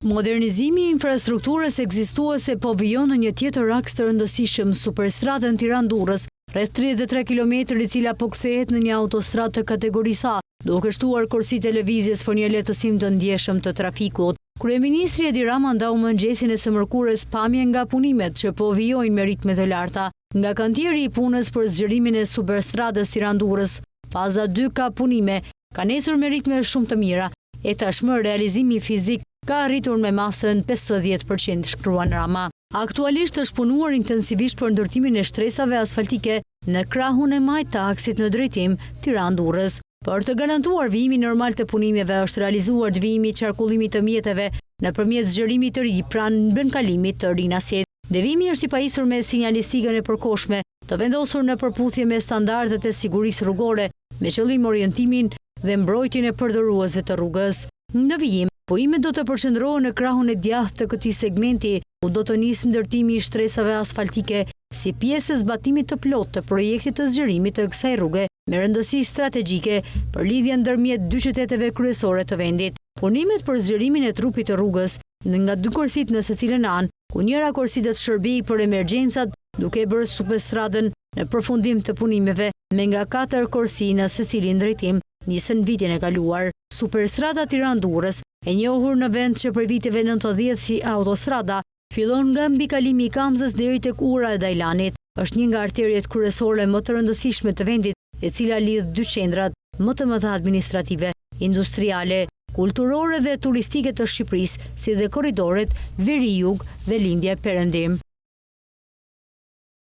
Modernizimi i infrastrukturës ekzistuese po vijon në një tjetër aks të rëndësishëm, superstradën Tiranë-Durrës, rreth 33 km i cila po kthehet në një autostradë të kategorisë A, duke shtuar korsi televizjes për një lehtësim të ndjeshëm të trafikut. Kryeministri Edi Rama ndau mëngjesin e së mërkurës pamje nga punimet që po vijojnë me ritme të larta. Nga kantieri i punës për zgjerimin e superstradës Tiranë-Durrës, faza 2 ka punime, ka nesur me ritme shumë të mira, e tashmë realizimi fizik ka arritur me masën 50%, shkruan Rama. Aktualisht është punuar intensivisht për ndërtimin e shtresave asfaltike në krahun e majtë të aksit në drejtim Tiranë-Durrës. Për të garantuar vijimin normal të punimeve është realizuar devijimi i qarkullimit të mjeteve nëpërmjet zgjerimit të ri pranë brëndkalimit të Rinasit. Devijimi është i pajisur me sinjalistikën e përkohshme, të vendosur në përputhje me standardet e sigurisë rrugore, me qëllim orientimin dhe mbrojtjen e përdorruesve të rrugës. Në vijim, puimet do të përqendrohen në krahun e djathtë të këtij segmenti, ku do të nisë ndërtimi i shtresave asfaltike si pjesë e zbatimit të plotë të projektit të zgjerimit të kësaj rruge me rëndësi strategjike për lidhjen ndërmjet dy qyteteve kryesore të vendit. Punimet për zgjerimin e trupit të rrugës nga dy korsit në secilën anë, ku njëra korsi do të shërbejë për emergjencat, duke bërë superstradën në përfundim të punimeve me nga 4 korsi në secilin drejtim, nisën vitin e kaluar. Superstrada Tiranë-Durrës, e njohur në vend që për viteve 90 si autostrada, fillon nga mbikalimi i Kamzës deri tek ura e Dajlanit. Është një nga arteriet kryesore më të rëndësishme të vendit, e cila lidh dy qendrat më të mëdha administrative, industriale, kulturore dhe turistike të Shqipërisë, si dhe korridoret Veri-Jug dhe Lindje-Perëndim.